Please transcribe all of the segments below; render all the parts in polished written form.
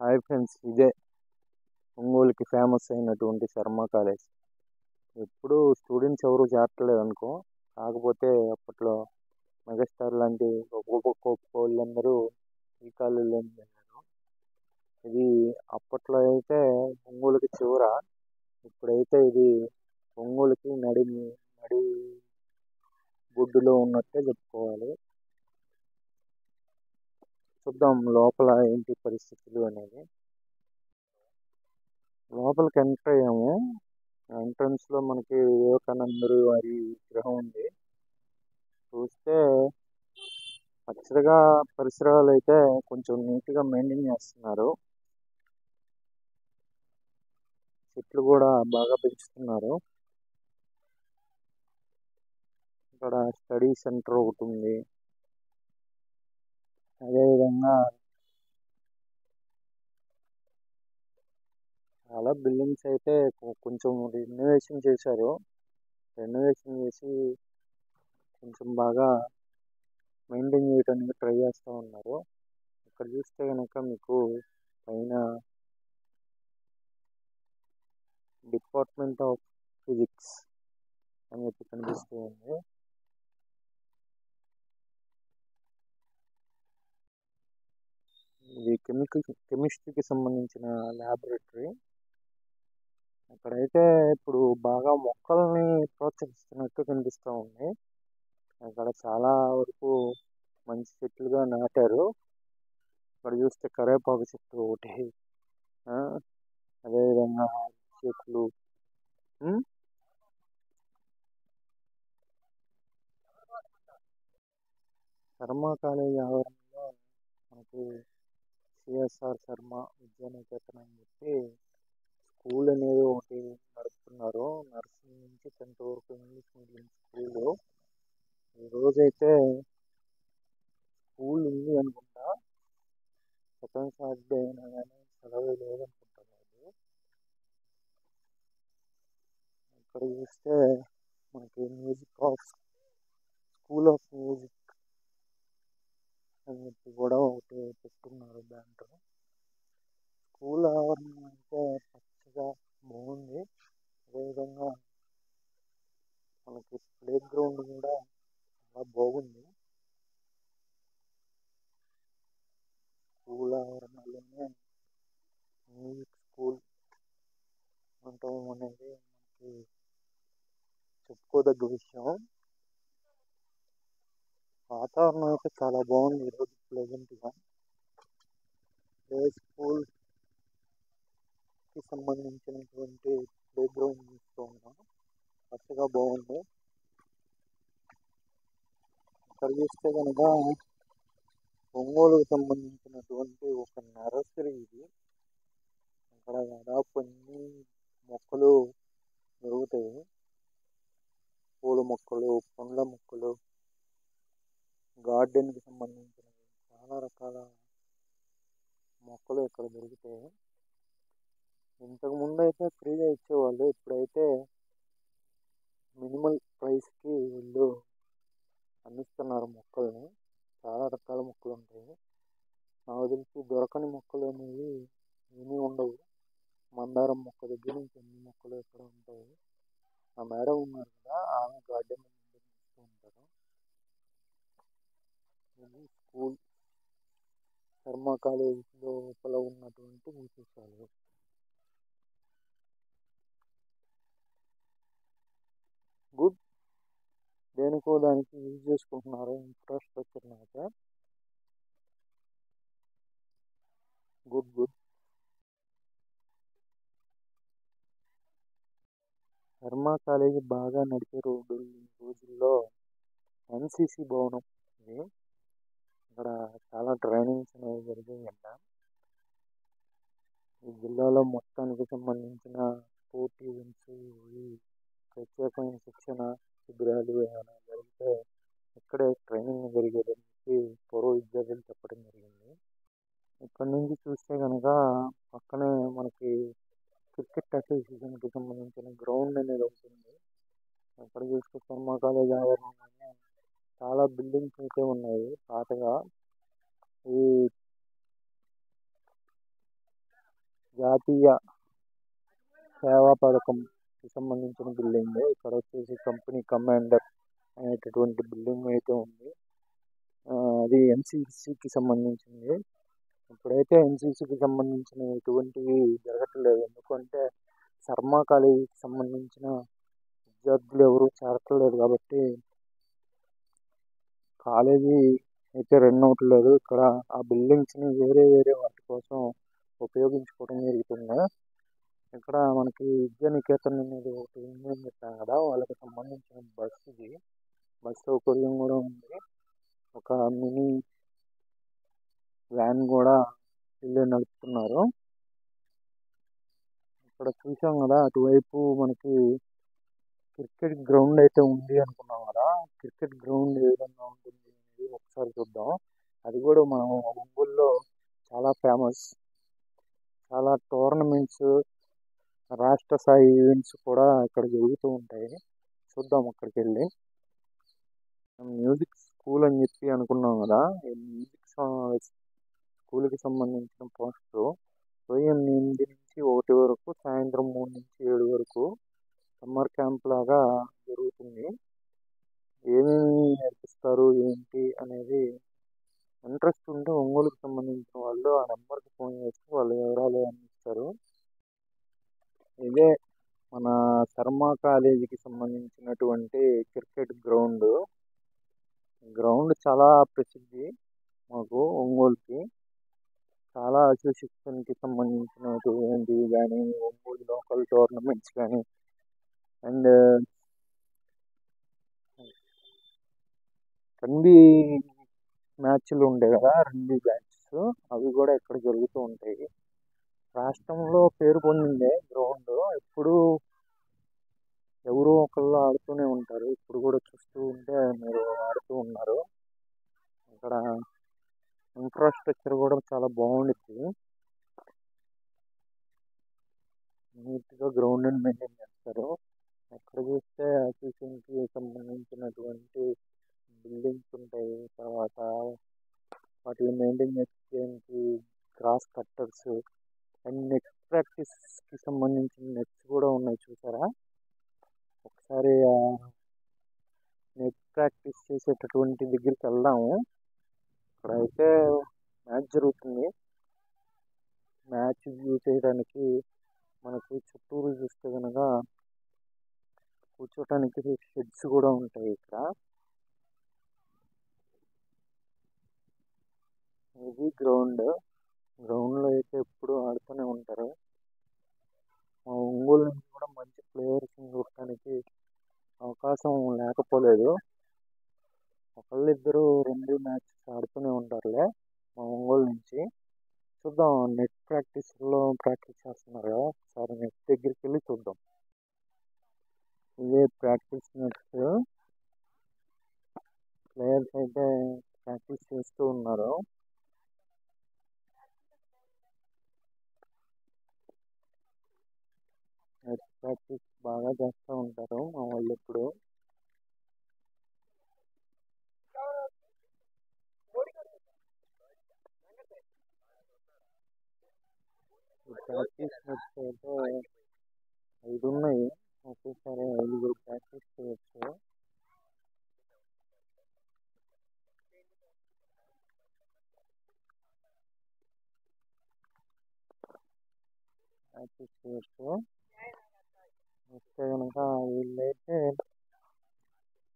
Hi friends, ఇదే ఒంగోలుకి famous అయినటువంటి Sharma college. ఎప్పుడు స్టూడెంట్స్ ఎవరు చేరట్లేదు అనుకో. కాకపోతే అప్పట్లో మెగాస్టార్ లాంటి గొప్ప గొప్ప గొప్ప వాళ్ళందరూ ఈ కాలేజీలో వెళ్ళారు. ఇది అప్పట్లో అయితే ఒంగోలుకి చివర, ఇప్పుడైతే ఇది ఒంగోలుకి నడి బొడ్డులో ఉన్నట్టే చెప్పుకోవాలి. చూద్దాం లోపల ఏంటి పరిస్థితులు అనేది. లోపలికి ఎంటర్ అయ్యాము. ఎంట్రన్స్ లో మనకి వివేకానందరు వారి విగ్రహం ఉంది. చూస్తే పచ్చగా పరిసరాలు అయితే కొంచెం నీట్ గా మెయింటైన్ చేస్తున్నారు. చెట్లు కూడా బాగా పెంచుతున్నారు. ఇక్కడ స్టడీ సెంటర్ ఒకటి ఉంది. అదేవిధంగా చాలా బిల్డింగ్స్ అయితే కొంచెం రెనోవేషన్ చేశారు. రెనోవేషన్ చేసి కొంచెం బాగా మెయింటైన్ చేయడానికి ట్రై చేస్తూ ఉన్నారు. ఇక్కడ చూస్తే కనుక మీకు పైన డిపార్ట్మెంట్ ఆఫ్ ఫిజిక్స్ అని చెప్పి కనిపిస్తూ ఉంది. ఇది కెమిస్ట్రీకి సంబంధించిన ల్యాబొరేటరీ. అక్కడైతే ఇప్పుడు బాగా మొక్కల్ని ప్రోత్సహిస్తున్నట్టు కనిపిస్తూ ఉంది. అక్కడ చాలా వరకు మంచి చెట్లుగా నాటారు. అక్కడ చూస్తే కరేపాకు చెట్టు ఒకటి, అదేవిధంగా చెట్లు. శర్మ కాలేజ్ ఆవరణలో మనకి సిఎస్ఆర్ శర్మ విద్యానికేతన్ అని చెప్పి స్కూల్ అనేది ఒకటి నడుపుతున్నారు. నర్సింగ్ నుంచి 10th వరకు ఇంగ్లీష్ మీడియం స్కూలు. ఈరోజైతే స్కూల్ ఉంది అనుకుంటా. సెకండ్ సాటర్డే అయినా కానీ సెలవు లేదనుకుంటున్నాను. ఇక్కడ చూస్తే మనకి స్కూల్ ఆఫ్ మ్యూజిక్ అని చెప్పి కూడా ఒకటి పెట్టుకున్నారు బ్యానర్. స్కూల్ ఆవరణ అయితే పచ్చగా బాగుంది. అదేవిధంగా మనకి ప్లే గ్రౌండ్ కూడా చాలా బాగుంది. స్కూల్ ఆవరణలోనే మ్యూజిక్ స్కూల్ ఉండటం అనేది మనకి చెప్పుకోదగ్గ విషయం. వాతావరణం అయితే చాలా బాగుంది ఈరోజు ప్లెజెంట్గా. ఏ స్కూల్ కి సంబంధించినటువంటి ప్లే గ్రౌండ్ చూస్తూ ఉన్నాం. పచ్చగా బాగుంది. ఇక్కడ చూస్తే కనుక ఒంగోలుకు సంబంధించినటువంటి ఒక నర్సరీ ఇది. అక్కడ దాదాపు అన్ని మొక్కలు దొరుకుతాయి. పూల మొక్కలు, పండ్ల మొక్కలు, గార్డెన్కి సంబంధించినవి చాలా రకాల మొక్కలు ఇక్కడ దొరుకుతాయి. ఇంతకు ముందు అయితే ఫ్రీగా ఇచ్చేవాళ్ళు. ఇప్పుడైతే మినిమల్ ప్రైస్కి వీళ్ళు అందిస్తున్నారు మొక్కల్ని. చాలా రకాల మొక్కలు ఉంటాయి. నాకు తెలిసి దొరకని మొక్కలు అనేవి ఏమీ ఉండవు. మందారం మొక్క దగ్గర నుంచి అన్ని మొక్కలు ఇక్కడ ఉంటాయి. ఆ మేడం ఉన్నారు కదా, ఆమె గార్డెన్ ఇస్తూ ఉంటారు. ఇది స్కూల్ శర్మ కాలేజ్ లోపల ఉన్నటువంటి విశేషాలు. గుడ్. దేనికో దానికి యూజ్ చేసుకుంటున్నారు ఇన్ఫ్రాస్ట్రక్చర్ అయితే. Good good. శర్మ కాలేజీ బాగా నడిచే రోజుల్లో ఎన్సిసి భవనం ఇది. ఇక్కడ చాలా ట్రైనింగ్స్ అనేవి జరిగాయంట. ఈ జిల్లాలో మొత్తానికి సంబంధించిన స్పోర్ట్ ఈవెంట్స్, ప్రత్యేకమైన శిక్షణ శిబిరాలు ఏమైనా జరిగితే ఇక్కడే ట్రైనింగ్ జరిగేదని చెప్పి పూర్వ విద్యార్థులు చెప్పడం జరిగింది. ఇక్కడ నుంచి చూస్తే కనుక పక్కనే మనకి క్రికెట్ అసోసియేషన్కి సంబంధించిన గ్రౌండ్ అనేది ఉంటుంది. అక్కడ చూస్తే శర్మ కాలేజ్ ఆవరణలోనే చాలా బిల్డింగ్స్ అయితే ఉన్నాయి పాతగా. ఈ జాతీయ సేవా పథకంకి సంబంధించిన బిల్డింగ్. ఇక్కడ వచ్చేసి కంపెనీ కమాండర్ అనేటటువంటి బిల్డింగ్ అయితే ఉంది. అది ఎన్సిసికి సంబంధించింది. ఇప్పుడైతే ఎన్సిసికి సంబంధించిన ఎటువంటివి జరగట్లేదు. ఎందుకంటే శర్మ కాలేజీకి సంబంధించిన విద్యార్థులు ఎవరు చేరట్లేదు కాబట్టి కాలేజీ అయితే రన్ అవ్వట్లేదు. ఇక్కడ ఆ బిల్డింగ్స్ని వేరే వేరే వాటి కోసం ఉపయోగించుకోవడం జరుగుతుంది. ఇక్కడ మనకి విద్యా నికేతన్ అనేది ఒకటి ఉందని చెప్పాం కదా, వాళ్ళకి సంబంధించిన బస్ సౌకర్యం కూడా ఉంది. ఒక మినీ వ్యాన్ కూడా వీళ్ళే నడుపుతున్నారు. ఇక్కడ చూసాం కదా, అటువైపు మనకి క్రికెట్ గ్రౌండ్ అయితే ఉంది అనుకున్నాం కదా. క్రికెట్ గ్రౌండ్ ఏ విధంగా ఉంటుంది అనేది ఒకసారి చూద్దాం. అది కూడా మనం ఒంగోలులో చాలా ఫేమస్. చాలా టోర్నమెంట్స్, రాష్ట్ర స్థాయి ఈవెంట్స్ కూడా ఇక్కడ జరుగుతూ ఉంటాయి. చూద్దాం అక్కడికి వెళ్ళి. మ్యూజిక్ స్కూల్ అని చెప్పి అనుకున్నాం కదా, ఈ మ్యూజిక్ స్కూల్కి సంబంధించిన పోస్టర్ ఉదయం 8 నుంచి 1 వరకు, సాయంత్రం 3 నుంచి 7 వరకు సమ్మర్ క్యాంప్ లాగా జరుగుతుంది. ఏమేమి నేర్పిస్తారు ఏంటి అనేది ఇంట్రెస్ట్ ఉంటే ఒంగోలుకి సంబంధించిన వాళ్ళు ఆ నెంబర్కి ఫోన్ చేసి వాళ్ళ వివరాలు అందిస్తారు. ఇదే మన శర్మ కాలేజీకి సంబంధించినటువంటి క్రికెట్ గ్రౌండ్. చాలా ప్రసిద్ధి మాకు ఒంగోలుకి. చాలా అసోసియేషన్కి సంబంధించినటువంటివి కానీ, ఒంగోలు లోకల్ టోర్నమెంట్స్ కానీ, అండ్ రంబీ మ్యాచ్లు ఉంటాయి కదా, రంబీ బ్యాచెస్, అవి కూడా ఇక్కడ జరుగుతూ ఉంటాయి. రాష్ట్రంలో పేరు పొందిందే గ్రౌండ్. ఎప్పుడు ఎవరో ఒకళ్ళు ఆడుతూనే ఉంటారు. ఇప్పుడు కూడా చూస్తూ ఉంటే మీరు ఆడుతూ ఉన్నారు. ఇక్కడ ఇన్ఫ్రాస్ట్రక్చర్ కూడా చాలా బాగుంటుంది. నీట్గా గ్రౌండ్ని మెయింటైన్ చేస్తారు. ఎక్కడ చూస్తే అసోసియేషన్కి సంబంధించినటువంటి బిల్డింగ్స్ ఉంటాయి. తర్వాత వాటిని మెయింటైన్ చేయడానికి గ్రాస్ కట్టర్స్ అండ్ నెట్ ప్రాక్టీస్కి సంబంధించిన నెట్స్ కూడా ఉన్నాయి, చూసారా. ఒకసారి నెట్ ప్రాక్టీస్ చేసేటటువంటి దగ్గరికి వెళ్దాము. ఇక్కడైతే మ్యాచ్ జరుగుతుంది. మ్యాచ్ వ్యూ చేయడానికి మనకి చుట్టూరు చూస్తే కనుక కూర్చోటానికి షెడ్స్ కూడా ఉంటాయి ఇక్కడ. ఇది గ్రౌండ్లో అయితే ఎప్పుడు ఆడుతూనే ఉంటారు. మా ఒంగోలు నుంచి కూడా మంచి ప్లేయర్స్ని చూడటానికి అవకాశం లేకపోలేదు. ఒకళ్ళిద్దరు 2 మ్యాచెస్ ఆడుతూనే ఉంటారులే మా ఒంగోలు నుంచి. చూద్దాం, నెట్ ప్రాక్టీస్లో ప్రాక్టీస్ చేస్తున్నారు కదా, ఒకసారి నెట్ దగ్గరికి వెళ్ళి చూద్దాం. ఇదే ప్రాక్టీస్ నెట్స్. ప్లేయర్స్ అయితే ప్రాక్టీస్ చేస్తూ ఉన్నారు. నెట్ ప్రాక్టీస్ బాగా చేస్తూ ఉంటారు మా వాళ్ళు ఇప్పుడు. ప్రాక్టీస్ నెట్స్ అయితే 5 ఉన్నాయి. ఒకేసారి 5 ప్రాక్టీస్ చేయొచ్చు. వస్తే కనుక వీళ్ళైతే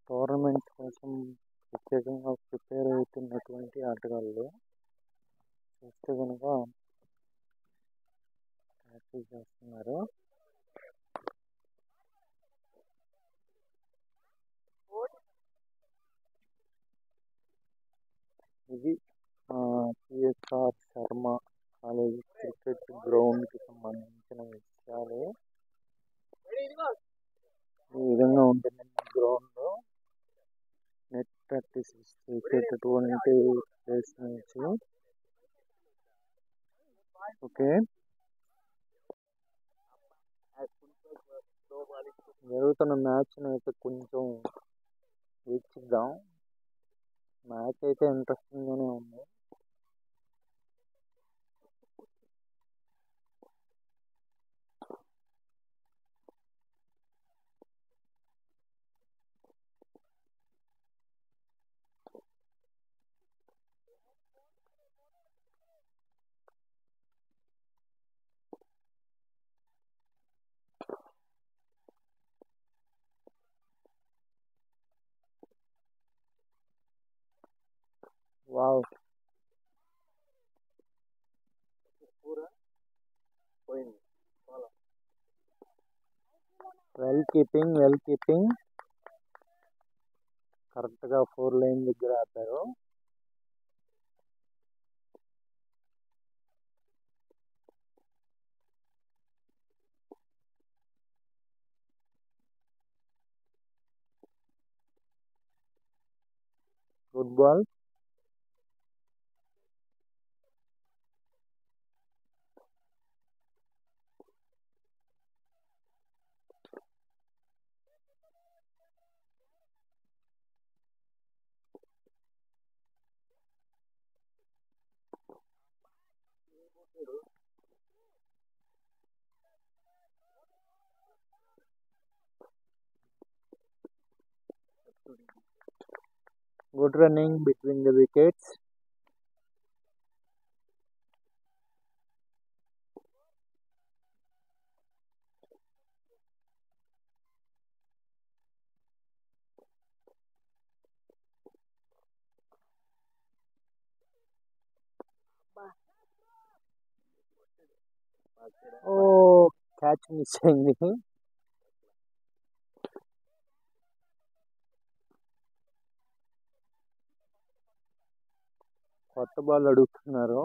టోర్నమెంట్ కోసం ప్రత్యేకంగా ప్రిపేర్ అవుతున్నటువంటి ఆటగాళ్ళు. చూస్తే కనుక ప్రాక్టీస్ చేస్తున్నారు. ఇది సిఎస్ఆర్ శర్మ కాలేజ్ క్రికెట్ గ్రౌండ్కి సంబంధించిన విషయాలు. ఈ విధంగా ఉంటుంది గ్రౌండ్. నెట్ ప్రాక్టీస్ చేసేటటువంటి ప్లేస్ నుంచి. ఓకే, జరుగుతున్న మ్యాచ్ని అయితే కొంచెం వీక్షిద్దాం. మ్యాచ్ అయితే ఇంట్రెస్టింగ్గానే ఉంది. వావ్. Well keeping. కరెక్ట్గా 4 లైన్ దగ్గర ఆపారు. Good ball. Good running between the wickets. Oh, catch missing. కొత్త బాల్ అడుగుతున్నారు.